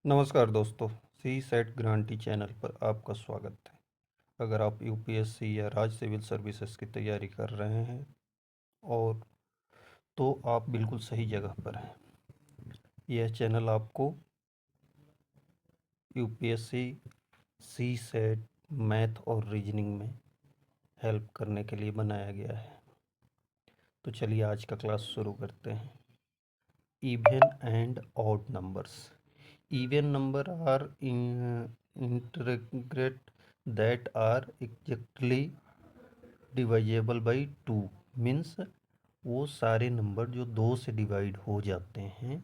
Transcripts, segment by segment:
नमस्कार दोस्तों, सी set ग्रांटी channel पर आपका स्वागत है। अगर आप यूपीएससी या राज्य सिविल सर्विसेज की तैयारी कर रहे हैं और तो आप बिल्कुल सही जगह पर हैं। यह चैनल आपको यूपीएससी, सी सेट, मैथ और रीजनिंग में हेल्प करने के लिए बनाया गया है। तो चलिए आज का क्लास शुरू करते हैं। Even and odd numbers. Even number are integrate that are exactly divisible by 2 means वो सारे नंबर जो 2 से डिवाइड हो जाते हैं,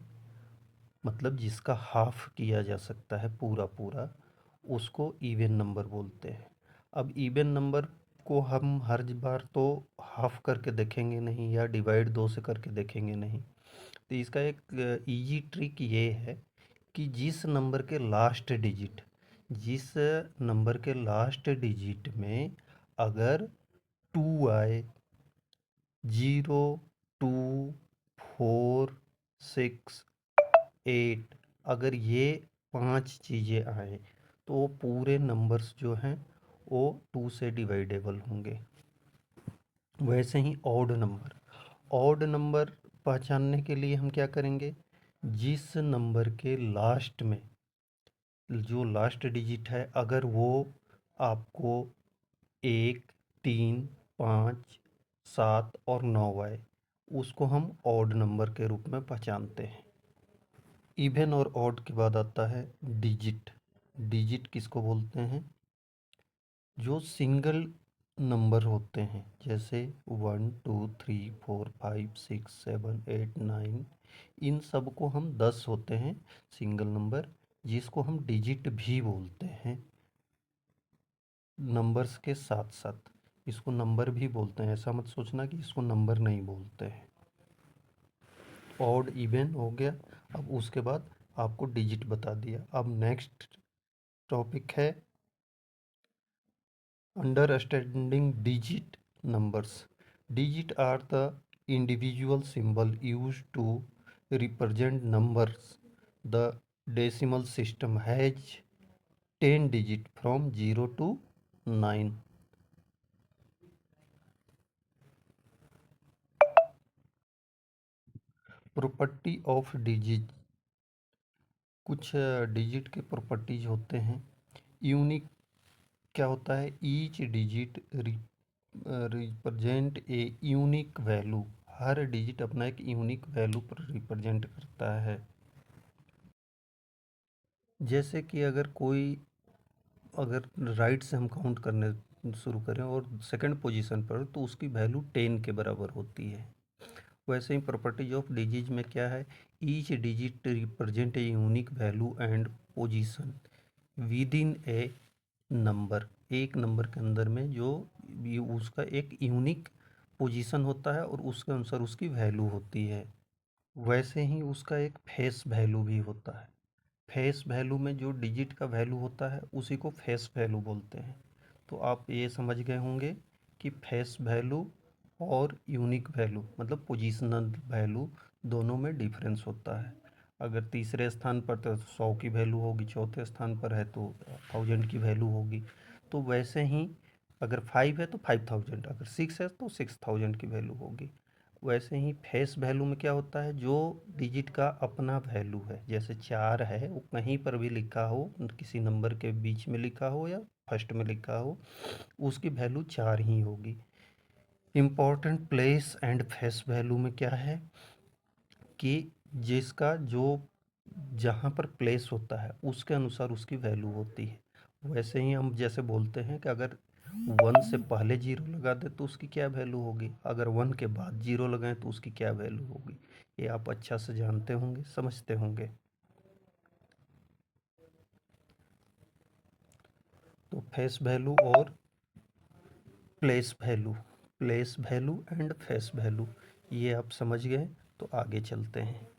मतलब जिसका हाफ किया जा सकता है पूरा पूरा, उसको इवन नंबर बोलते हैं। अब इवन नंबर को हम हर बार तो हाफ करके देखेंगे नहीं या डिवाइड 2 से करके देखेंगे नहीं। तो इसका एक इजी ट्रिक ये है कि जिस नंबर के लास्ट डिजिट में अगर 2 आए, 0, 2, 4, 6, 8, अगर ये 5 चीज़ें आए तो वो पूरे नंबर्स जो हैं वो 2 से डिवाइडेबल होंगे। वैसे ही ऑड नंबर पहचानने के लिए हम क्या करेंगे, जिस नंबर के लास्ट में जो लास्ट डिजिट है अगर वो आपको 1, 3, 5, 7 और 9 आए, उसको हम ऑड नंबर के रूप में पहचानते हैं। इवन और ऑड के बाद आता है डिजिट। डिजिट किसको बोलते हैं? जो सिंगल नंबर होते हैं, जैसे 1, 2, 3, 4, 5, 6, 7, 8, 9, इन सब को हम 10 होते हैं सिंगल नंबर, जिसको हम डिजिट भी बोलते हैं नंबर्स के साथ साथ। इसको नंबर भी बोलते हैं, ऐसा मत सोचना कि इसको नंबर नहीं बोलते हैं। ऑड इवन हो गया। अब उसके बाद आपको डिजिट बता दिया। अब नेक्स्ट टॉपिक है understanding digit numbers. Digit are the individual symbol used to represent numbers. The decimal system has 10 digit from 0 to 9। Property of digit. कुछ डिजिट के प्रॉपर्टीज होते हैं। यूनिक क्या होता है? Each digit represent a unique value. हर digit अपना एक यूनिक वैल्यू पर रिप्रेजेंट करता है। जैसे कि अगर राइट से हम काउंट करने शुरू करें और सेकंड पोजीशन पर, तो उसकी वैल्यू 10 के बराबर होती है। वैसे ही प्रॉपर्टीज ऑफ डिजिट में क्या है? Each digit represent a unique value and position with in A number. एक नंबर के अंदर में जो उसका एक यूनिक पोजीशन होता है और उसके अनुसार उसकी वैल्यू होती है। वैसे ही उसका एक फेस वैल्यू भी होता है। फेस वैल्यू में जो डिजिट का वैल्यू होता है उसी को फेस वैल्यू बोलते हैं। तो आप ये समझ गए होंगे कि फेस वैल्यू और यूनिक वैल्यू मतलब पोजीशनल वैल्यू दोनों में डिफरेंस होता है। अगर तीसरे स्थान पर तो 100 की वैल्यू होगी, चौथे स्थान पर है तो 1000 की वैल्यू होगी। तो वैसे ही अगर 5 है तो 5000, अगर 6 है तो 6000 की वैल्यू होगी। वैसे ही फेस वैल्यू में क्या होता है? जो डिजिट का अपना वैल्यू है, जैसे 4 है, वो कहीं पर भी लिखा हो, किसी नंबर के बीच में लिखा हो या फर्स्ट में लिखा हो, उसकी वैल्यू 4 ही होगी। Important place and face value में क्या है कि जिसका जो जहाँ पर प्लेस होता है उसके अनुसार उसकी वैल्यू होती है। वैसे ही हम जैसे बोलते हैं कि अगर 1 से पहले 0 लगा दे तो उसकी क्या वैल्यू होगी, अगर 1 के बाद 0 लगाएं तो उसकी क्या वैल्यू होगी। ये आप अच्छा से जानते होंगे, समझते होंगे। तो फेस वैल्यू और place value and face value, ये आप समझ गए। तो आगे चलते हैं।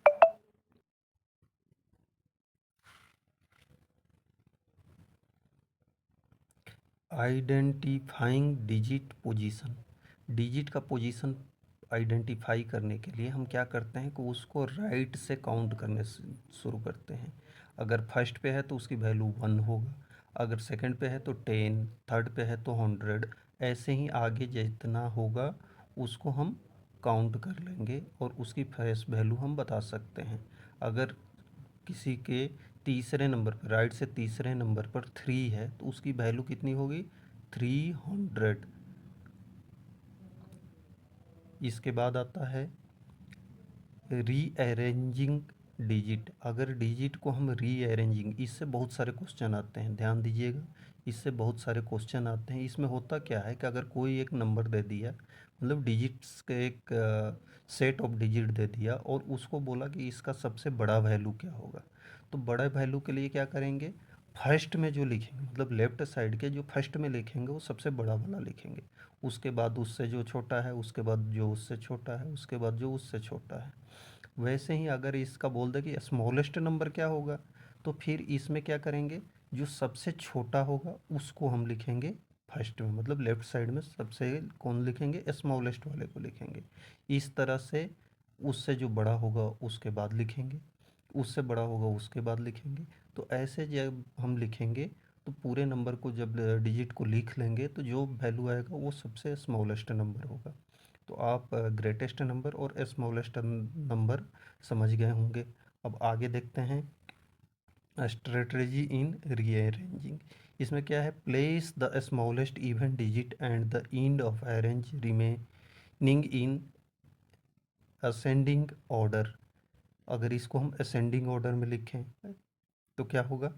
Identifying digit position. डिजिट का पोजीशन आइडेंटिफाई करने के लिए हम क्या करते हैं कि उसको राइट से काउंट करने शुरू करते हैं। अगर फर्स्ट पे है तो उसकी वैल्यू 1 होगा, अगर सेकंड पे है तो 10, थर्ड पे है तो 100, ऐसे ही आगे जितना होगा उसको हम काउंट कर लेंगे और उसकी फेस वैल्यू हम बता सकते हैं। अगर किसी के तीसरे नंबर पर, राइट से तीसरे नंबर पर 3 है तो उसकी वैल्यू कितनी होगी? 300। इसके बाद आता है रीअरेंजिंग डिजिट। अगर डिजिट को हम रीअरेंजिंग, इससे बहुत सारे क्वेश्चन आते हैं, ध्यान दीजिएगा, इससे बहुत सारे क्वेश्चन आते हैं। इसमें होता क्या है कि अगर कोई एक नंबर दे दिया, मतलब डिजिट्स के एक सेट ऑफ डिजिट दे दिया और उसको बोला कि इसका सबसे बड़ा वैल्यू क्या होगा, तो बड़ा वैल्यू के लिए क्या करेंगे? फर्स्ट में जो लिखेंगे, मतलब लेफ्ट साइड के जो फर्स्ट में लिखेंगे वो सबसे बड़ा वाला लिखेंगे, उसके बाद उससे जो छोटा है, उसके बाद जो उससे छोटा है, उसके बाद जो उससे छोटा है। वैसे ही अगर इसका बोल दे कि स्मॉलेस्ट नंबर क्या होगा, तो फिर इसमें क्या करेंगे? जो सबसे छोटा होगा उसको हम लिखेंगे फर्स्ट में, मतलब लेफ्ट साइड में सबसे कौन लिखेंगे? स्मॉलेस्ट वाले को लिखेंगे। इस तरह से उससे जो बड़ा होगा उसके बाद लिखेंगे, उससे बड़ा होगा उसके बाद लिखेंगे। तो ऐसे जब हम लिखेंगे तो पूरे नंबर को जब डिजिट को लिख लेंगे तो जो वैल्यू आएगा वो सबसे स्मॉलेस्ट नंबर होगा। तो आप ग्रेटेस्ट नंबर और स्मॉलेस्ट नंबर समझ गए होंगे। अब आगे देखते हैं स्ट्रेटजी इन रीअरेंजिंग। इसमें क्या है? Place the smallest even digit and the end of arrange remaining in ascending order. अगर इसको हम असेंडिंग ऑर्डर में लिखें तो क्या होगा?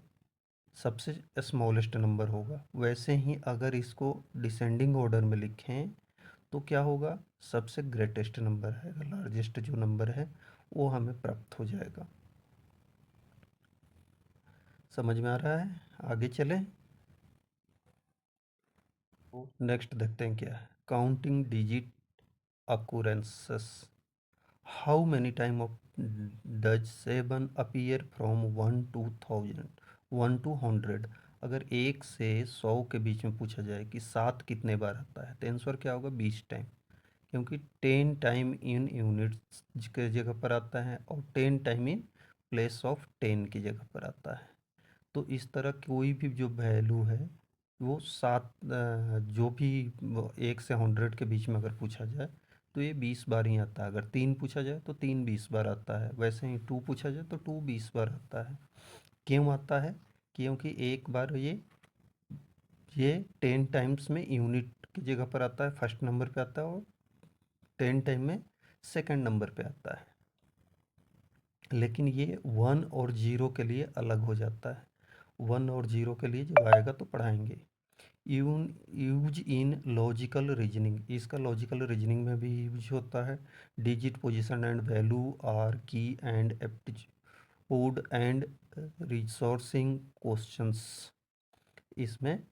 सबसे स्मॉलेस्ट नंबर होगा। वैसे ही अगर इसको डिसेंडिंग ऑर्डर में लिखें तो क्या होगा? सबसे ग्रेटेस्ट नंबर है, लार्जेस्ट जो नंबर है वो हमें प्राप्त हो जाएगा। समझ में आ रहा है? आगे चलें। नेक्स्ट देखते हैं क्या है, counting digit occurrences. How many time of does 7 appear from 1 to 1000, 1 to 100? अगर 1 से 100 के बीच में पूछा जाए कि 7 कितने बार आता है, तो आंसर क्या होगा? 20 टाइम, क्योंकि 10 टाइम इन यूनिट्स की जगह पर आता है और 10 टाइम इन प्लेस ऑफ 10 की जगह पर आता है। तो इस तरह कोई भी जो वैल्यू है वो जो भी 1 से 100 के बीच में अगर पूछा जाए तो ये 20 बार ही आता है। अगर 3 पूछा जाए तो 3 20 बार आता है, वैसे ही 2 पूछा जाए तो 2 20 बार आता है। क्यों आता है? क्योंकि एक बार ये 10 टाइम्स में यूनिट की जगह पर आता है, फर्स्ट नंबर पे आता है, और 10 टाइम में सेकंड नंबर पे आता है। लेकिन ये 1 और 0 के लिए अलग हो जाता है। 1 और 0 के लिए जब आएगा तो पढ़ाएंगे। यूज इन लॉजिकल रीजनिंग, इसका लॉजिकल रीजनिंग में भी यूज होता है। डिजिट पोजीशन एंड वैल्यू आर की and aptitude and resourcing questions. इसमें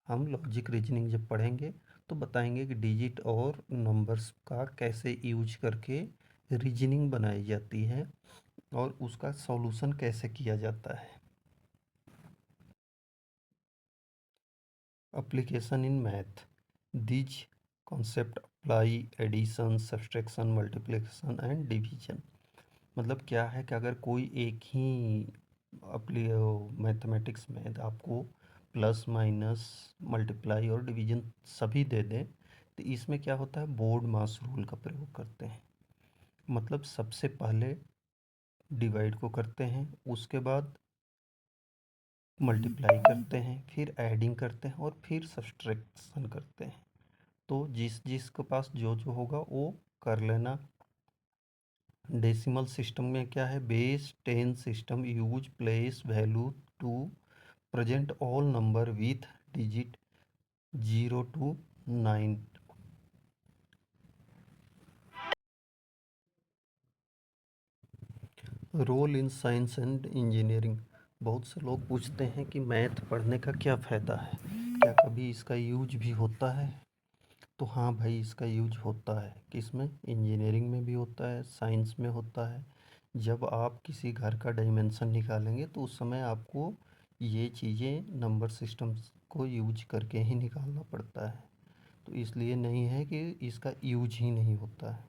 हम लॉजिक रीजनिंग जब पढ़ेंगे तो बताएंगे कि डिजिट और नंबर्स का कैसे यूज करके रीजनिंग बनाई जाती है और उसका सॉल्यूशन कैसे किया जाता है। Application in math, these concept apply addition, subtraction, multiplication and division. मतलब क्या है कि अगर कोई एक ही अपली मैथमेटिक्स में आपको प्लस माइनस मल्टीप्लाई और डिवीजन सभी दे दें तो इसमें क्या होता है? बोर्ड मास रूल का प्रयोग करते हैं। मतलब सबसे पहले डिवाइड को करते हैं, उसके बाद मल्टीप्लाई करते हैं, फिर एडिंग करते हैं और फिर सब्सट्रैक्शन करते हैं। तो जिस जिसके पास जो जो होगा वो कर लेना। डेसिमल सिस्टम में क्या है? Base 10 system use place value to present all number with digit 0 to 9। Role in science and engineering. बहुत से लोग पूछते हैं कि मैथ पढ़ने का क्या फ़ायदा है, क्या कभी इसका यूज भी होता है? तो हाँ भाई, इसका यूज होता है। किसमें? इंजीनियरिंग में भी होता है, साइंस में होता है। जब आप किसी घर का डायमेंशन निकालेंगे तो उस समय आपको ये चीज़ें नंबर सिस्टम्स को यूज करके ही निकालना पड़ता है। तो इसलिए नहीं है कि इसका यूज ही नहीं होता है।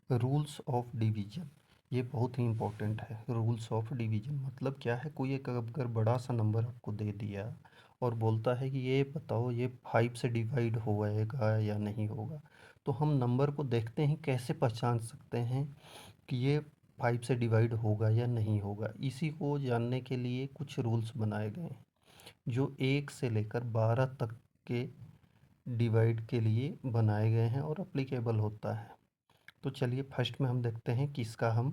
रूल्स ऑफ डिवीजन, ये बहुत ही इम्पोर्टेंट है। रूल्स ऑफ डिवीजन मतलब क्या है, कोई एक अगर बड़ा सा नंबर आपको दे दिया और बोलता है कि ये बताओ ये 5 से डिवाइड होएगा या नहीं होगा, तो हम नंबर को देखते ही कैसे पहचान सकते हैं कि ये 5 से डिवाइड होगा या नहीं होगा। इसी को जानने के लिए कुछ रूल्स बनाए गए हैं जो 1 से लेकर 12 तक के डिवाइड के लिए बनाए गए हैं और अप्लीकेबल होता है। तो चलिए फर्स्ट में हम देखते हैं कि इसका हम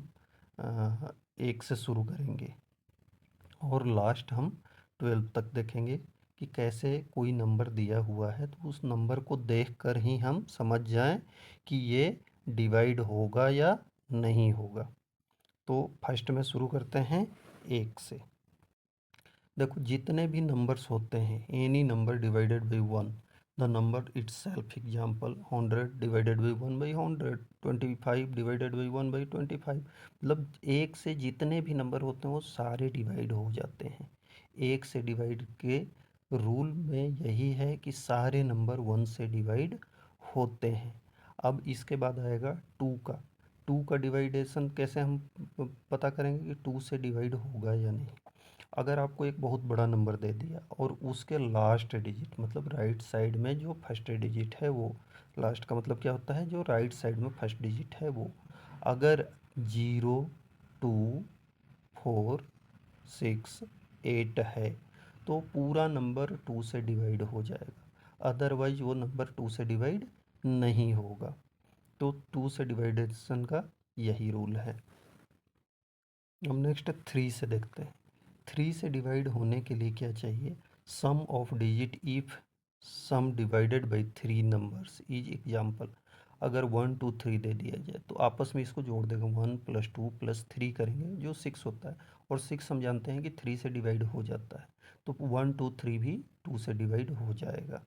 1 से शुरू करेंगे और लास्ट हम 12 तक देखेंगे कि कैसे कोई नंबर दिया हुआ है तो उस नंबर को देखकर ही हम समझ जाएं कि ये डिवाइड होगा या नहीं होगा। तो फर्स्ट में शुरू करते हैं 1 से। देखो जितने भी नंबर्स होते हैं, any number divided by one, the number itself, example 100 divided by 1 by 100, 25 divided by 1 by 25, मतलब एक से जितने भी नंबर होते हैं वो सारे डिवाइड हो जाते हैं। एक से डिवाइड के रूल में यही है कि सारे नंबर 1 से डिवाइड होते हैं। अब इसके बाद आएगा 2 का। 2 का डिवाइडेशन कैसे हम पता करेंगे कि 2 से डिवाइड होगा या नहीं। अगर आपको एक बहुत बड़ा नंबर दे दिया और उसके लास्ट डिजिट मतलब राइट साइड में जो फर्स्ट डिजिट है वो, लास्ट का मतलब क्या होता है, जो राइट साइड में फर्स्ट डिजिट है वो, अगर 0, 2, 4, 6, 8 है तो पूरा नंबर 2 से डिवाइड हो जाएगा, अदरवाइज वो नंबर 2 से डिवाइड नहीं होगा। तो 2 से डिवाइडेशन का यही रूल है। अब नेक्स्ट 3 से देखते हैं। 3 से डिवाइड होने के लिए क्या चाहिए, sum of digit if sum divided by 3 numbers is example. अगर 1 2 3 दे दिया जाए तो आपस में इसको जोड़ देगा, 1 + 2 + 3 करेंगे जो 6 होता है, और 6 हम जानते हैं कि 3 से डिवाइड हो जाता है, तो 1 2 3 भी 2 से डिवाइड हो जाएगा।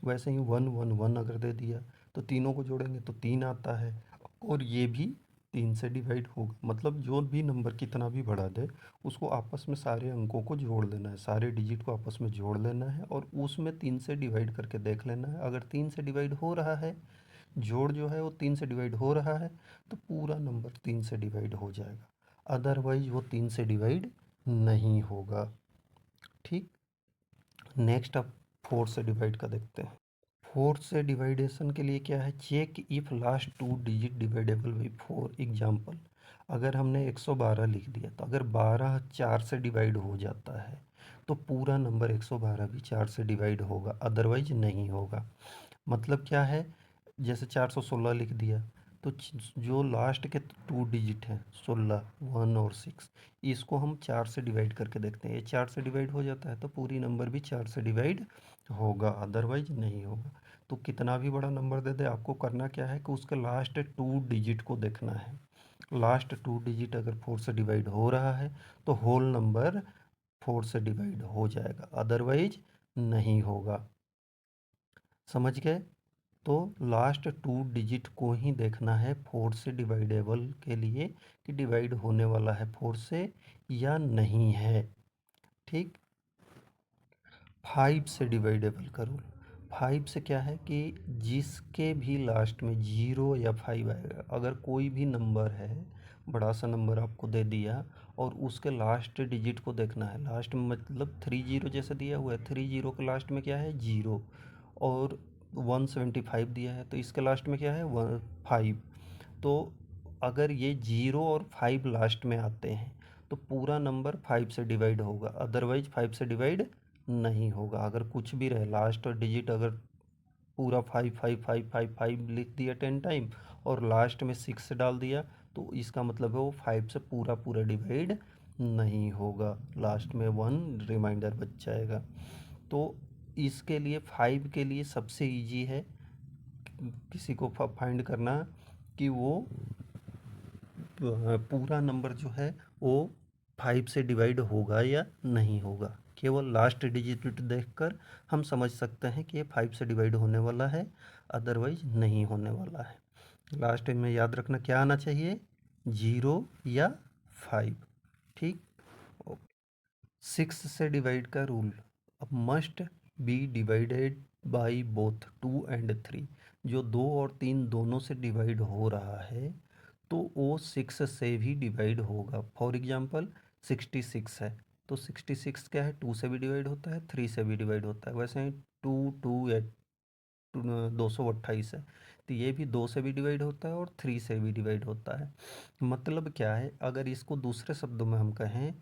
वैसे ही 1 1 1 अगर दे दिया तो तीनों को जोड़ेंगे तो 3 आता है, और ये भी 3 से डिवाइड होगा। मतलब जो भी नंबर कितना भी बढ़ा दे उसको आपस में सारे अंकों को जोड़ लेना है, सारे डिजिट को आपस में जोड़ लेना है और उसमें 3 से डिवाइड करके देख लेना है। अगर 3 से डिवाइड हो रहा है, जोड़ जो है वो 3 से डिवाइड हो रहा है, तो पूरा नंबर 3 से डिवाइड हो जाएगा, अदरवाइज वो 3 से डिवाइड नहीं होगा। ठीक। नेक्स्ट अब 4 से डिवाइड का देखते हैं। 4 से डिवाइडेशन के लिए क्या है, check if last 2 digit dividable by 4। Example, अगर हमने 112 लिख दिया तो अगर 12 4 से डिवाइड हो जाता है तो पूरा नंबर 112 भी 4 से डिवाइड होगा, अदरवाइज नहीं होगा। मतलब क्या है, जैसे 416 लिख दिया तो जो लास्ट के 2 डिजिट हैं 16, 1 और 6, इसको हम 4 से डिवाइड करके देखते हैं, ये 4 से डिवाइड हो जाता है तो पूरी नंबर भी 4 से डिवाइड होगा, अदरवाइज नहीं होगा। तो कितना भी बड़ा नंबर दे दे, आपको करना क्या है कि उसके लास्ट 2 डिजिट को देखना है। लास्ट 2 डिजिट अगर 4 से डिवाइड हो रहा है तो होल नंबर 4 से डिवाइड हो जाएगा, अदरवाइज नहीं होगा। समझ गए? तो लास्ट 2 डिजिट को ही देखना है 4 से डिवाइडेबल के लिए कि डिवाइड होने वाला है 4 से या नहीं है। ठीक। 5 से डिवाइडेबल का रूल, 5 से क्या है कि जिसके भी लास्ट में 0 या 5 आएगा, अगर कोई भी नंबर है, बड़ा सा नंबर आपको दे दिया और उसके लास्ट डिजिट को देखना है, लास्ट में मतलब 30 जैसे दिया हुआ है, 30 के लास्ट में क्या है 0, और 175 दिया है तो इसके लास्ट में क्या है 5। तो अगर ये 0 और 5 लास्ट में आते हैं तो पूरा नंबर 5 से डिवाइड होगा, अदरवाइज 5 से डिवाइड नहीं होगा। अगर कुछ भी रहे लास्ट और डिजिट, अगर पूरा 5 5 5 5 5 लिख दिया 10 टाइम और लास्ट में 6 डाल दिया तो इसका मतलब है वो 5 से पूरा पूरा डिवाइड नहीं होगा, लास्ट में 1 रिमाइंडर बच जाएगा। तो इसके लिए 5 के लिए सबसे इजी है किसी को फाइंड करना कि वो पूरा नंबर जो है वो 5 से डिवाइड होगा या नहीं होगा। केवल लास्ट डिजिट देखकर हम समझ सकते हैं कि ये 5 से डिवाइड होने वाला है, अदरवाइज नहीं होने वाला है। लास्ट में याद रखना क्या आना चाहिए, 0 या 5। ठीक। 6 से डिवाइड का रूल, अब must be divided by both 2 and 3। जो 2 और 3 दोनों से डिवाइड हो रहा है तो वो 6 से भी डिवाइड होगा। फॉर एग्जांपल 66 है तो 66 क्या है, 2 से भी डिवाइड होता है, 3 से भी डिवाइड होता है। वैसे ही 228 है तो ये भी 2 से भी डिवाइड होता है और 3 से भी डिवाइड होता है। मतलब क्या है, अगर इसको दूसरे शब्दों में हम कहें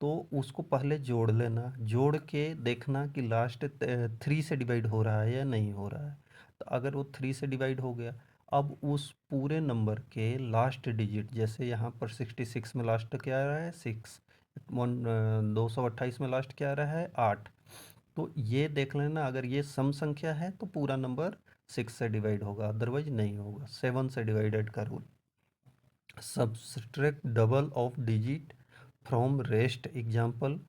तो उसको पहले जोड़ लेना, जोड़ के देखना कि लास्ट 3 से डिवाइड हो रहा है या नहीं हो रहा है। तो अगर वो 3 से डिवाइड हो गया, अब उस पूरे नंबर के लास्ट डिजिट, जैसे यहाँ पर 66 में लास्ट क्या आ रहा है 6, 228 में लास्ट क्या आ रहा है 8। तो ये देख लेना, अगर ये सम संख्या है तो पूरा नंबर 6 से डिवाइड होगा, अदरवाइज नहीं होगा। 7 से डिवाइडेड का rule, subtract double of digit from rest, example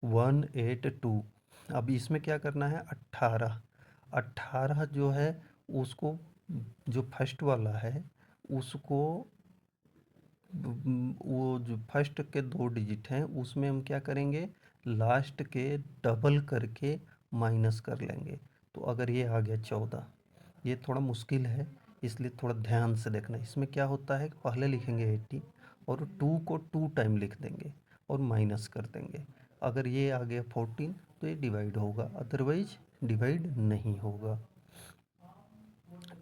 182। अब इसमें क्या करना है, 18 18 जो है उसको, जो फर्स्ट वाला है उसको, वो जो फर्स्ट के 2 डिजिट हैं उसमें हम क्या करेंगे, लास्ट के डबल करके माइनस कर लेंगे। तो अगर ये आ गया 14, ये थोड़ा मुश्किल है इसलिए थोड़ा ध्यान से देखना। इसमें क्या होता है कि पहले लिखेंगे 80 और 2 को 2 टाइम लिख देंगे और माइनस कर देंगे। अगर ये आ गया 14 तो ये डिवाइड होगा, अदरवाइज डिवाइड नहीं होगा।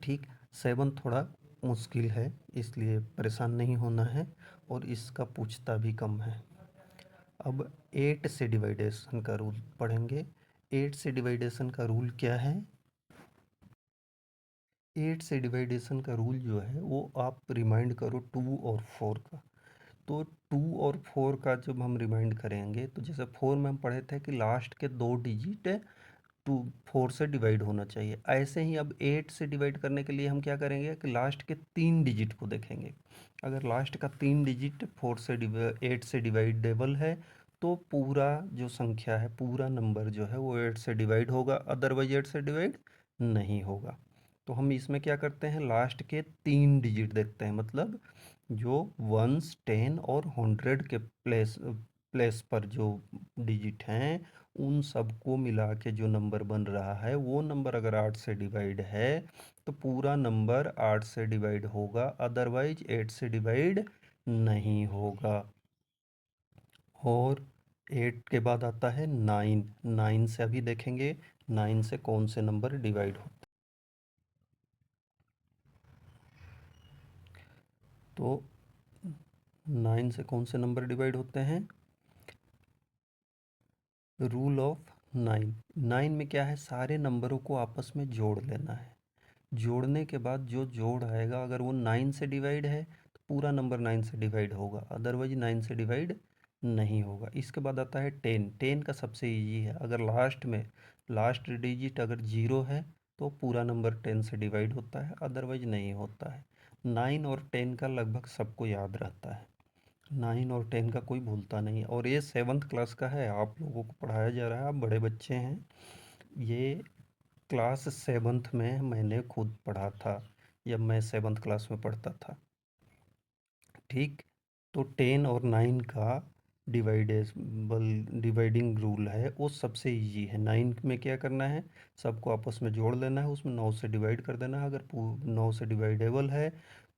ठीक, 7 थोड़ा मुश्किल है इसलिए परेशान नहीं होना है, और इसका पूछता भी कम है। अब 8 से डिवाइडेशन का रूल पढ़ेंगे। 8 से डिवाइडेशन का रूल क्या है, 8 से डिवाइडेशन का रूल जो है वो आप रिमाइंड करो 2 और 4 का। तो 2 और 4 का जब हम रिमाइंड करेंगे तो जैसे 4 में हम पढ़े थे कि लास्ट के 2 डिजिट 4 से डिवाइड होना चाहिए, ऐसे ही अब 8 से डिवाइड करने के लिए हम क्या करेंगे कि लास्ट के 3 डिजिट को देखेंगे। अगर लास्ट का 3 डिजिट 8 से डिवाइडेबल है तो पूरा जो संख्या है, पूरा नंबर जो है वो 8 से डिवाइड होगा, अदरवाइज 8 से डिवाइड नहीं होगा। तो हम इसमें क्या करते हैं, लास्ट के 3 डिजिट देखते हैं, मतलब जो 1s 10 और 100 के प्लेस पर जो डिजिट हैं उन सबको मिला के जो नंबर बन रहा है वो नंबर अगर 8 से डिवाइड है तो पूरा नंबर 8 से डिवाइड होगा, अदरवाइज 8 से डिवाइड नहीं होगा। और 8 के बाद आता है 9। 9 से अभी देखेंगे 9 से कौन से नंबर डिवाइड होते हैं। तो 9 से कौन से नंबर डिवाइड होते हैं, रूल ऑफ 9। 9 में क्या है, सारे नंबरों को आपस में जोड़ लेना है। जोड़ने के बाद जो जोड़ आएगा अगर वो 9 से डिवाइड है तो पूरा नंबर 9 से डिवाइड होगा, अदरवाइज 9 से डिवाइड नहीं होगा। इसके बाद आता है 10। 10 का सबसे इजी है, अगर लास्ट में लास्ट डिजिट अगर 0 है तो पूरा नंबर 10 से डिवाइड होता है, अदरवाइज नहीं होता है। 9 और 10 का लगभग सबको याद रहता है, 9 और 10 का कोई भूलता नहीं। और ये 7th क्लास का है, आप लोगों को पढ़ाया जा रहा है, आप बड़े बच्चे हैं। ये क्लास 7th में मैंने खुद पढ़ा था जब मैं 7th क्लास में पढ़ता था। ठीक, तो 10 और 9 का डिवाइडिंग रूल है वो सबसे इजी है। 9 में क्या करना है, सबको आपस में जोड़ लेना है, उसमें 9 से डिवाइड कर देना है। अगर 9 से डिवाइडेबल है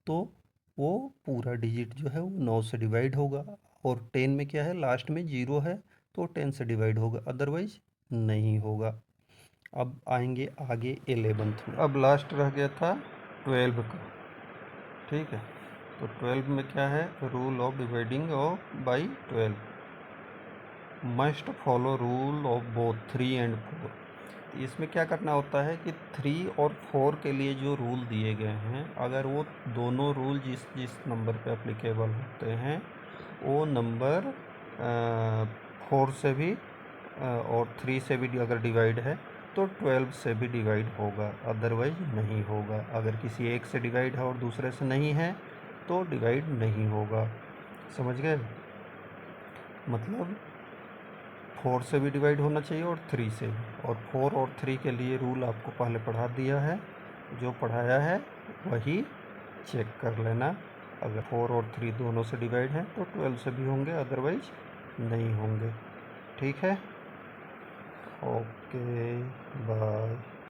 तो वो पूरा डिजिट जो है वो 9 से डिवाइड होगा। और 10 में क्या है, लास्ट में 0 है तो 10 से डिवाइड होगा, अदरवाइज नहीं होगा। अब आएंगे आगे 11th में। अब लास्ट रह गया था 12 का। ठीक है, तो 12 में क्या है, rule of dividing of by 12, must follow rule of both 3 and 4। इसमें क्या करना होता है कि 3 और 4 के लिए जो रूल दिए गए हैं, अगर वो दोनों रूल जिस जिस नंबर पे एप्लीकेबल होते हैं वो नंबर 4 से भी और 3 से भी अगर डिवाइड है तो 12 से भी डिवाइड होगा, अदरवाइज नहीं होगा। अगर किसी एक से डिवाइड है और दूसरे से नहीं है तो डिवाइड नहीं होगा। समझ गए, मतलब 4 से भी डिवाइड होना चाहिए और 3 से भी। और 4 और 3 के लिए रूल आपको पहले पढ़ा दिया है, जो पढ़ाया है वही चेक कर लेना। अगर 4 और 3 दोनों से डिवाइड हैं तो 12 से भी होंगे, अदरवाइज नहीं होंगे। ठीक है, ओके, बाय।